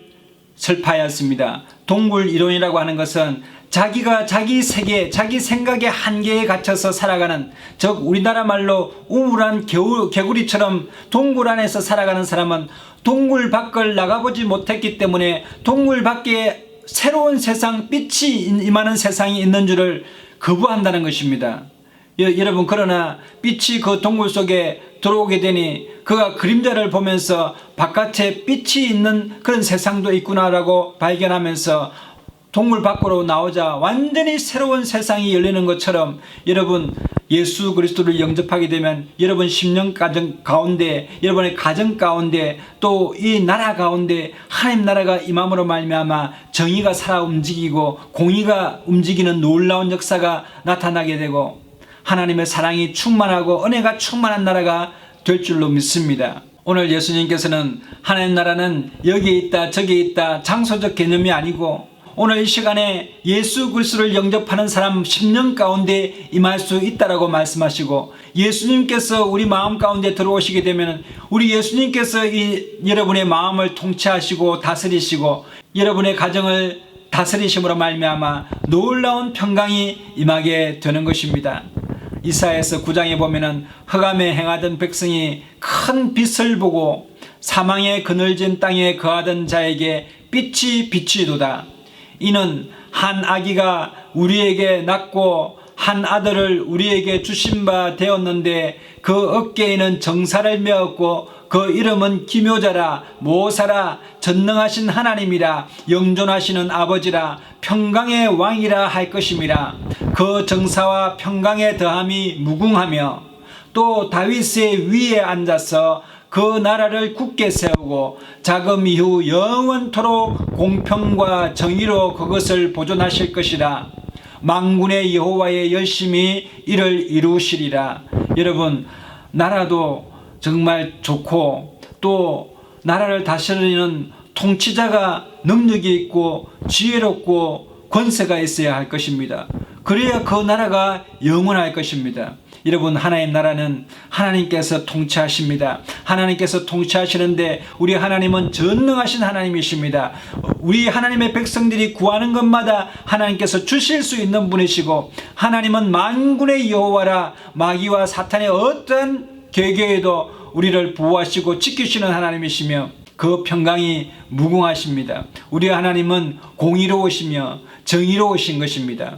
설파하였습니다. 동물 이론이라고 하는 것은 자기가 자기 세계, 자기 생각의 한계에 갇혀서 살아가는, 즉 우리나라 말로 우물한 개구리처럼 동굴 안에서 살아가는 사람은 동굴 밖을 나가보지 못했기 때문에 동굴 밖에 새로운 세상, 빛이 임하는 세상이 있는 줄을 거부한다는 것입니다. 여러분, 그러나 빛이 그 동굴 속에 들어오게 되니 그가 그림자를 보면서 바깥에 빛이 있는 그런 세상도 있구나라고 발견하면서 동굴 밖으로 나오자 완전히 새로운 세상이 열리는 것처럼, 여러분, 예수 그리스도를 영접하게 되면 여러분 심령 가운데, 여러분의 가정 가운데, 또 이 나라 가운데 하나님 나라가 임함으로 말미암아 정의가 살아 움직이고 공의가 움직이는 놀라운 역사가 나타나게 되고 하나님의 사랑이 충만하고 은혜가 충만한 나라가 될 줄로 믿습니다. 오늘 예수님께서는 하나님 나라는 여기에 있다 저기에 있다 장소적 개념이 아니고, 오늘 이 시간에 예수 그리스도를 영접하는 사람 10년 가운데 임할 수 있다라고 말씀하시고, 예수님께서 우리 마음 가운데 들어오시게 되면 우리 예수님께서 여러분의 마음을 통치하시고 다스리시고 여러분의 가정을 다스리심으로 말미암아 놀라운 평강이 임하게 되는 것입니다. 이사야서 9장에 보면은 흑암에 행하던 백성이 큰 빛을 보고 사망의 그늘진 땅에 거하던 자에게 빛이 비치도다. 이는 한 아기가 우리에게 낳고 한 아들을 우리에게 주신 바 되었는데 그 어깨에는 정사를 메었고 그 이름은 기묘자라, 모사라, 전능하신 하나님이라, 영존하시는 아버지라, 평강의 왕이라 할 것임이라. 그 정사와 평강의 더함이 무궁하며 또 다윗의 위에 앉아서 그 나라를 굳게 세우고 자금 이후 영원토록 공평과 정의로 그것을 보존하실 것이라. 만군의 여호와의 열심히 이를 이루시리라. 여러분, 나라도 정말 좋고 또 나라를 다스리는 통치자가 능력이 있고 지혜롭고 권세가 있어야 할 것입니다. 그래야 그 나라가 영원할 것입니다. 여러분, 하나님 나라는 하나님께서 통치하십니다. 하나님께서 통치하시는데 우리 하나님은 전능하신 하나님이십니다. 우리 하나님의 백성들이 구하는 것마다 하나님께서 주실 수 있는 분이시고, 하나님은 만군의 여호와라, 마귀와 사탄의 어떤 계계에도 우리를 보호하시고 지키시는 하나님이시며 그 평강이 무궁하십니다. 우리 하나님은 공의로우시며 정의로우신 것입니다.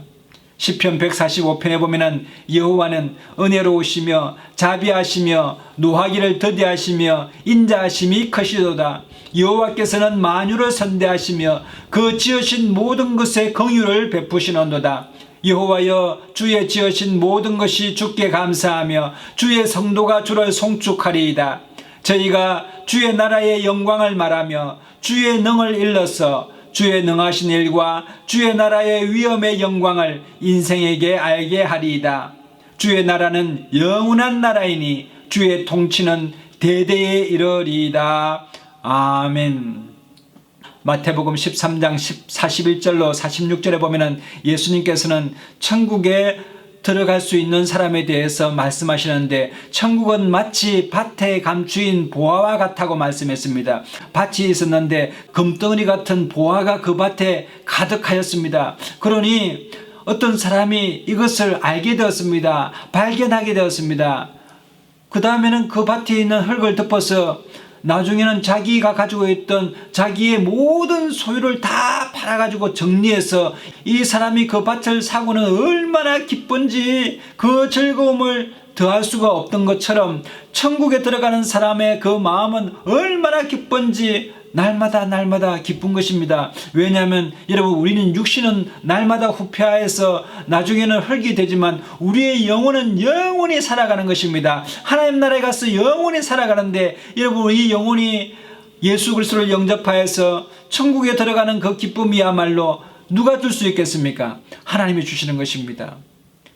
시편 145편에 보면은 여호와는 은혜로우시며 자비하시며 노하기를 더디하시며 인자하심이 크시도다. 여호와께서는 만유를 선대하시며 그 지으신 모든 것에 긍휼을 베푸시는도다. 여호와여, 주의 지으신 모든 것이 주께 감사하며 주의 성도가 주를 송축하리이다. 저희가 주의 나라의 영광을 말하며 주의 능을 일러서 주의 능하신 일과 주의 나라의 위엄의 영광을 인생에게 알게 하리이다. 주의 나라는 영원한 나라이니 주의 통치는 대대에 이르리이다. 아멘. 마태복음 13장 41절로 46절에 보면은 예수님께서는 천국에 들어갈 수 있는 사람에 대해서 말씀하시는데, 천국은 마치 밭에 감추인 보화와 같다고 말씀했습니다. 밭이 있었는데 금덩어리 같은 보화가 그 밭에 가득하였습니다. 그러니 어떤 사람이 이것을 알게 되었습니다. 발견하게 되었습니다. 그 다음에는 그 밭에 있는 흙을 덮어서 나중에는 자기가 가지고 있던 자기의 모든 소유를 다 팔아가지고 정리해서 이 사람이 그 밭을 사고는 얼마나 기쁜지 그 즐거움을 더할 수가 없던 것처럼, 천국에 들어가는 사람의 그 마음은 얼마나 기쁜지 날마다 기쁜 것입니다. 왜냐하면 여러분, 우리는 육신은 날마다 후패하여서 나중에는 흙이 되지만 우리의 영혼은 영원히 살아가는 것입니다. 하나님 나라에 가서 영원히 살아가는데, 여러분, 이 영혼이 예수 그리스도를 영접하여서 천국에 들어가는 그 기쁨이야말로 누가 줄 수 있겠습니까? 하나님이 주시는 것입니다.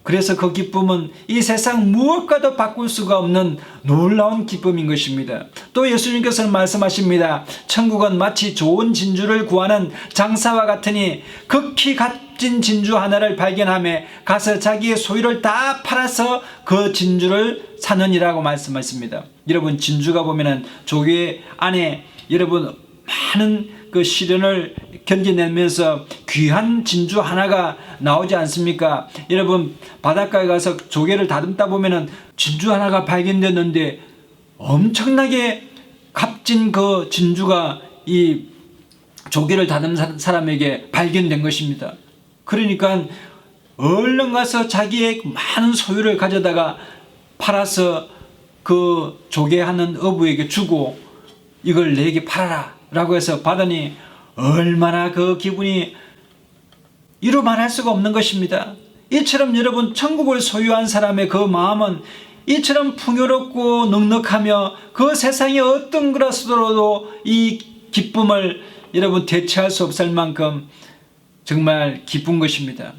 그래서 그 기쁨은 이 세상 무엇과도 바꿀 수가 없는 놀라운 기쁨인 것입니다. 또 예수님께서는 말씀하십니다. 천국은 마치 좋은 진주를 구하는 장사와 같으니 극히 값진 진주 하나를 발견하며 가서 자기의 소유를 다 팔아서 그 진주를 사느니라고 말씀하십니다. 여러분, 진주가 보면은 조개 안에 여러분 많은 그 시련을 견뎌내면서 귀한 진주 하나가 나오지 않습니까? 여러분, 바닷가에 가서 조개를 다듬다 보면은 진주 하나가 발견됐는데 엄청나게 값진 그 진주가 이 조개를 다듬는 사람에게 발견된 것입니다. 그러니까 얼른 가서 자기의 많은 소유를 가져다가 팔아서 그 조개하는 어부에게 주고 이걸 내게 팔아라 라고 해서 받으니 얼마나 그 기분이 이루 말할 수가 없는 것입니다. 이처럼 여러분 천국을 소유한 사람의 그 마음은 이처럼 풍요롭고 넉넉하며 그 세상의 어떤 것으로도 이 기쁨을 여러분 대체할 수 없을 만큼 정말 기쁜 것입니다.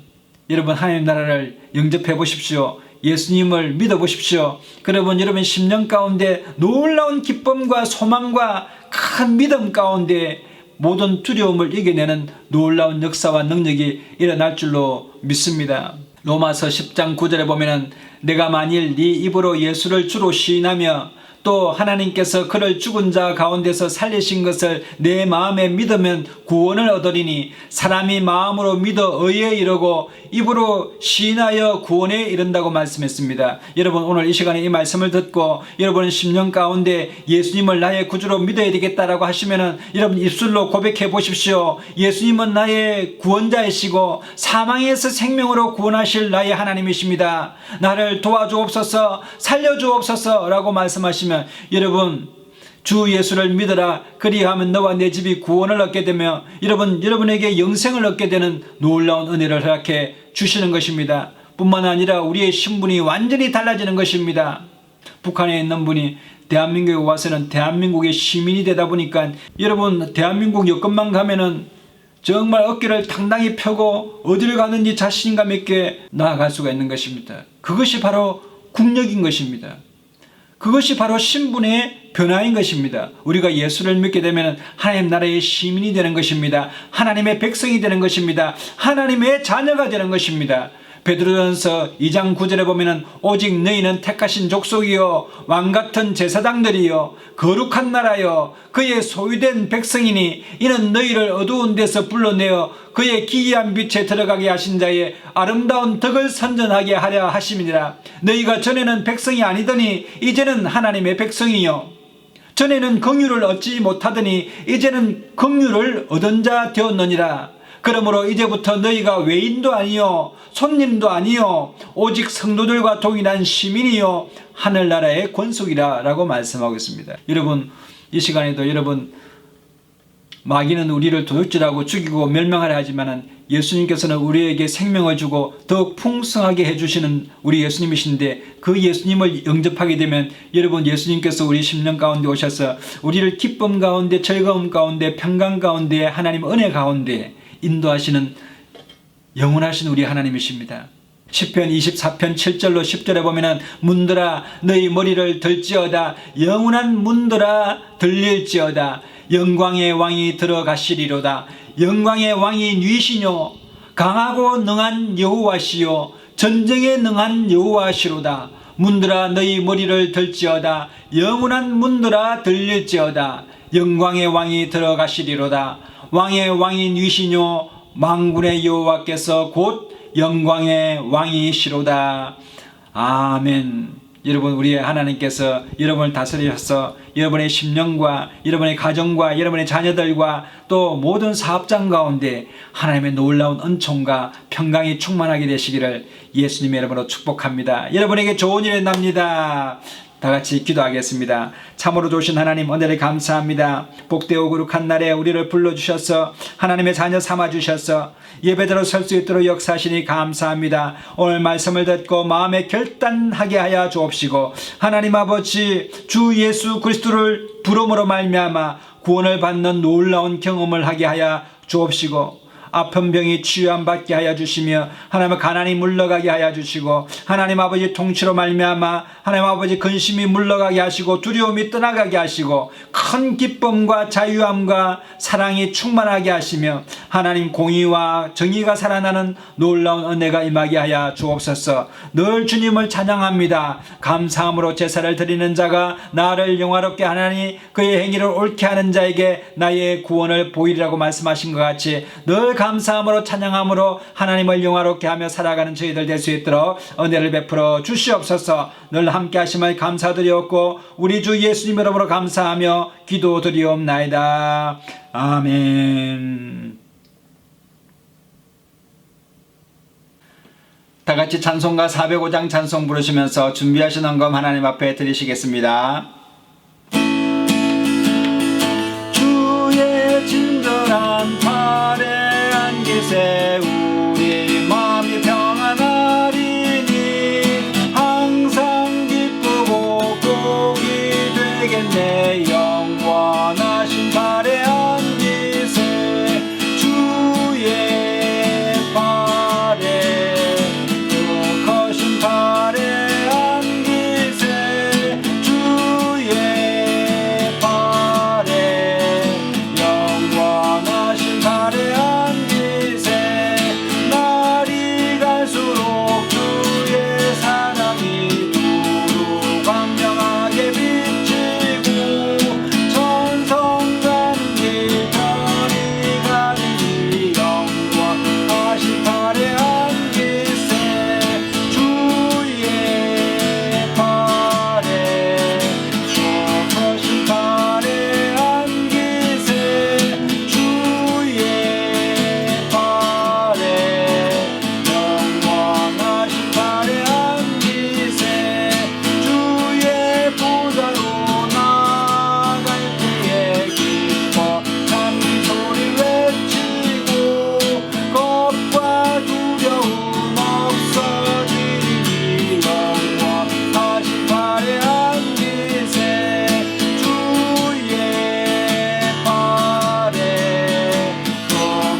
여러분 하나님 나라를 영접해 보십시오. 예수님을 믿어 보십시오. 그러면 여러분 심령 가운데 놀라운 기쁨과 소망과 큰 믿음 가운데 모든 두려움을 이겨내는 놀라운 역사와 능력이 일어날 줄로 믿습니다. 로마서 10장 9절에 보면은 내가 만일 네 입으로 예수를 주로 시인하며 또 하나님께서 그를 죽은 자 가운데서 살리신 것을 내 마음에 믿으면 구원을 얻으리니 사람이 마음으로 믿어 의에 이르고 입으로 시인하여 구원에 이른다고 말씀했습니다. 여러분 오늘 이 시간에 이 말씀을 듣고 여러분 심령 가운데 예수님을 나의 구주로 믿어야 되겠다라고 하시면은 여러분 입술로 고백해 보십시오. 예수님은 나의 구원자이시고 사망에서 생명으로 구원하실 나의 하나님이십니다. 나를 도와주옵소서 살려주옵소서 라고 말씀하시면 여러분 주 예수를 믿어라 그리하면 너와 내 집이 구원을 얻게 되며 여러분에게 영생을 얻게 되는 놀라운 은혜를 허락해 주시는 것입니다. 뿐만 아니라 우리의 신분이 완전히 달라지는 것입니다. 북한에 있는 분이 대한민국에 와서는 대한민국의 시민이 되다 보니까 여러분 대한민국 여권만 가면은 정말 어깨를 당당히 펴고 어디를 가든지 자신감 있게 나아갈 수가 있는 것입니다. 그것이 바로 국력인 것입니다. 그것이 바로 신분의 변화인 것입니다. 우리가 예수를 믿게 되면 하나님 나라의 시민이 되는 것입니다. 하나님의 백성이 되는 것입니다. 하나님의 자녀가 되는 것입니다. 베드로전서 2장 9절에 보면은 오직 너희는 택하신 족속이요 왕같은 제사장들이요 거룩한 나라요 그의 소유된 백성이니 이는 너희를 어두운 데서 불러내어 그의 기이한 빛에 들어가게 하신 자의 아름다운 덕을 선전하게 하려 하심이니라. 너희가 전에는 백성이 아니더니 이제는 하나님의 백성이요 전에는 긍휼을 얻지 못하더니 이제는 긍휼을 얻은 자 되었느니라. 그러므로 이제부터 너희가 외인도 아니요 손님도 아니요 오직 성도들과 동일한 시민이요 하늘나라의 권속이라 라고 말씀하고 있습니다. 여러분 이 시간에도 여러분 마귀는 우리를 도둑질하고 죽이고 멸망하려 하지만 예수님께서는 우리에게 생명을 주고 더욱 풍성하게 해주시는 우리 예수님이신데 그 예수님을 영접하게 되면 여러분 예수님께서 우리 심령 가운데 오셔서 우리를 기쁨 가운데 즐거움 가운데 평강 가운데 하나님 은혜 가운데 인도하시는 영원하신 우리 하나님이십니다. 시편 24편 7절로 10절에 보면은 문들아 너희 머리를 들지어다 영원한 문들아 들릴지어다 영광의 왕이 들어가시리로다. 영광의 왕이 누이시뇨 강하고 능한 여호와시요 전쟁에 능한 여호와시로다. 문들아 너희 머리를 들지어다 영원한 문들아 들릴지어다 영광의 왕이 들어가시리로다. 왕의 왕이 누이시뇨 만군의 여호와께서 곧 영광의 왕이시로다. 아멘. 여러분 우리의 하나님께서 여러분을 다스리셔서 여러분의 심령과 여러분의 가정과 여러분의 자녀들과 또 모든 사업장 가운데 하나님의 놀라운 은총과 평강이 충만하게 되시기를 예수님의 이름으로 축복합니다. 여러분에게 좋은 일이 납니다. 다 같이 기도하겠습니다. 참으로 좋으신 하나님 은혜를 감사합니다. 복되고 거룩한 날에 우리를 불러주셔서 하나님의 자녀 삼아주셔서 예배대로 설 수 있도록 역사하시니 감사합니다. 오늘 말씀을 듣고 마음에 결단하게 하여 주옵시고 하나님 아버지 주 예수 그리스도를 부름으로 말미암아 구원을 받는 놀라운 경험을 하게 하여 주옵시고 아픈 병이 치유함받게 하여 주시며 하나님 가난이 물러가게 하여 주시고 하나님 아버지 통치로 말미암아 하나님 아버지 근심이 물러가게 하시고 두려움이 떠나가게 하시고 큰 기쁨과 자유함과 사랑이 충만하게 하시며 하나님 공의와 정의가 살아나는 놀라운 은혜가 임하게 하여 주옵소서. 늘 주님을 찬양합니다. 감사함으로 제사를 드리는 자가 나를 영화롭게 하나니 그의 행위를 옳게 하는 자에게 나의 구원을 보이리라고 말씀하신 것 같이 늘 감사함으로 찬양함으로 하나님을 영화롭게 하며 살아가는 저희들 될 수 있도록 은혜를 베풀어 주시옵소서. 늘 함께 하심을 감사드리옵고 우리 주 예수님 이름으로 감사하며 기도드리옵나이다. 아멘. 다 같이 찬송가 405장 찬송 부르시면서 준비하신 헌금 하나님 앞에 드리시겠습니다. 주의 친절한 팔에 안기세 우리 마음이 평안하리니 항상 기쁘고 복이 되겠네. 영원하신 팔에 안기세 주의 팔에 그 거신 팔에 안기세 주의 팔에 영원하신 팔에 안기세 날이 갈수록 주의 사랑이 두루 광명하게 비치고 천성 가는 길 별이 가리니 영원하신 팔에 안기세 주의 팔에 거신 팔에 안기세 주의 팔에 영원하신 팔에 안기세 주의 보좌로 나갈 때에 기뻐 찬미 소리 외치고 겁과 두려움 없어지니 영원하신 팔에 안기세 주의 팔에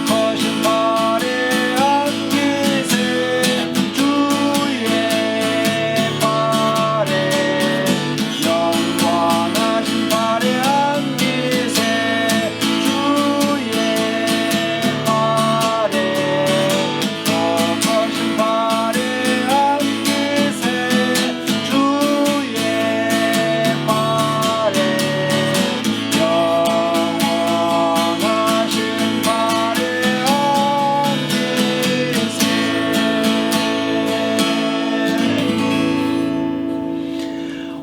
거신 팔에 안기세 주의 팔에 영원하신 팔에 안기세 주의 팔에 거신 팔에 안기세 주의 팔에 영원하신 팔에 안기세.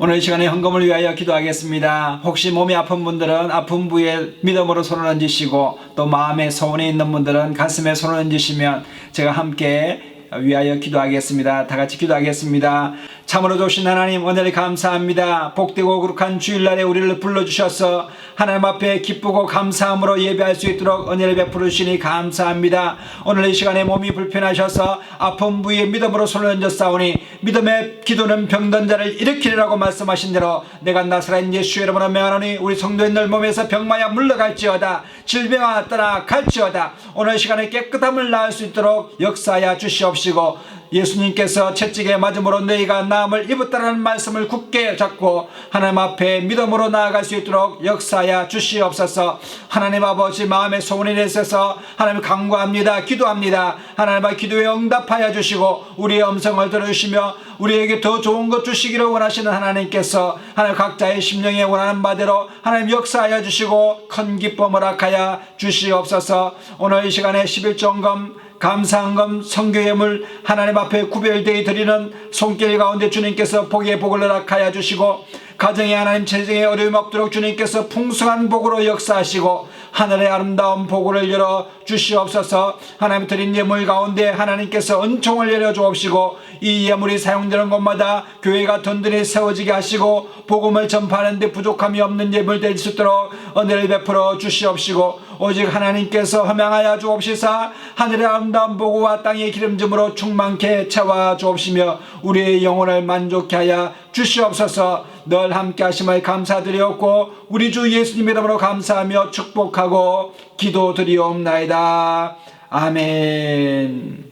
오늘 이 시간에 헌금을 위하여 기도하겠습니다. 혹시 몸이 아픈 분들은 아픈 부위에 믿음으로 손을 얹으시고 또 마음에 소원이 있는 분들은 가슴에 손을 얹으시면 제가 함께 위하여 기도하겠습니다. 다 같이 기도하겠습니다. 참으로 좋으신 하나님 은혜를 감사합니다. 복되고 거룩한 주일날에 우리를 불러주셔서 하나님 앞에 기쁘고 감사함으로 예배할 수 있도록 은혜를 베풀으시니 감사합니다. 오늘 이 시간에 몸이 불편하셔서 아픈 부위에 믿음으로 손을 얹었사오니 믿음의 기도는 병든 자를 일으키리라고 말씀하신 대로 내가 나사렛 예수의 이름으로 명하노니 우리 성도인들 몸에서 병마야 물러갈지어다 질병아 떠나갈지어다. 오늘 시간에 깨끗함을 낳을 수 있도록 역사하여 주시옵시고 예수님께서 채찍에 맞음으로 너희가 나음을 입었다라는 말씀을 굳게 잡고 하나님 앞에 믿음으로 나아갈 수 있도록 역사하여 주시옵소서. 하나님 아버지 마음의 소원이 있어서 하나님 간구합니다. 기도합니다. 하나님 앞에 기도에 응답하여 주시고 우리의 음성을 들어주시며 우리에게 더 좋은 것 주시기를 원하시는 하나님께서 하나님 각자의 심령에 원하는 바대로 하나님 역사하여 주시고 큰 기쁨을 허락하여 주시옵소서. 오늘 이 시간에 11조헌금 감사헌금 성교예물 하나님 앞에 구별되어 드리는 손길 가운데 주님께서 복의 복을 허락하여 주시고 가정에 하나님 재정에 어려움이 없도록 주님께서 풍성한 복으로 역사하시고 하늘의 아름다운 복을 열어 주시옵소서. 하나님 드린 예물 가운데 하나님께서 은총을 열어 주옵시고 이 예물이 사용되는 곳마다 교회가 든든히 세워지게 하시고 복음을 전파하는 데 부족함이 없는 예물 될 수 있도록 은혜를 베풀어 주시옵시고 오직 하나님께서 허명하여 주옵시사 하늘의 아름다운 복과 땅의 기름짐으로 충만케 채워 주옵시며 우리의 영혼을 만족케 하여 주시옵소서. 늘 함께 하심을 감사드리옵고 우리 주 예수님 이름으로 감사하며 축복하고 기도드리옵나이다. 아멘.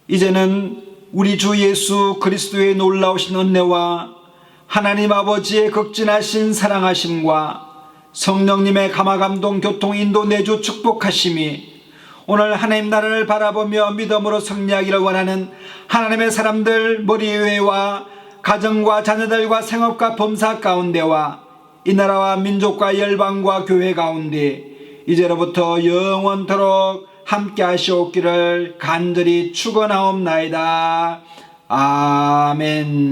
이제는 우리 주 예수 그리스도의 놀라우신 은혜와 하나님 아버지의 극진하신 사랑하심과 성령님의 감화감동 교통 인도 내주 축복하심이 오늘 하나님 나라를 바라보며 믿음으로 승리하기를 원하는 하나님의 사람들 머리 위에와 가정과 자녀들과 생업과 범사 가운데와 이 나라와 민족과 열방과 교회 가운데 이제로부터 영원토록 함께 하시옵기를 간절히 축원하옵나이다. 아멘.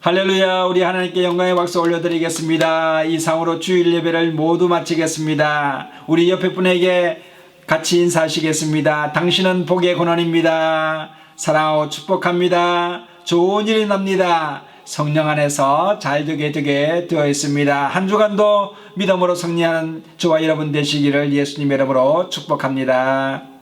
할렐루야. 우리 하나님께 영광의 박수 올려드리겠습니다. 이상으로 주일 예배를 모두 마치겠습니다. 우리 옆에 분에게 같이 인사하시겠습니다. 당신은 복의 권원입니다. 사랑하고 축복합니다. 좋은 일이 납니다. 성령 안에서 잘 되게 되어 있습니다. 한 주간도 믿음으로 승리하는 저와 여러분 되시기를 예수님 이름으로 축복합니다.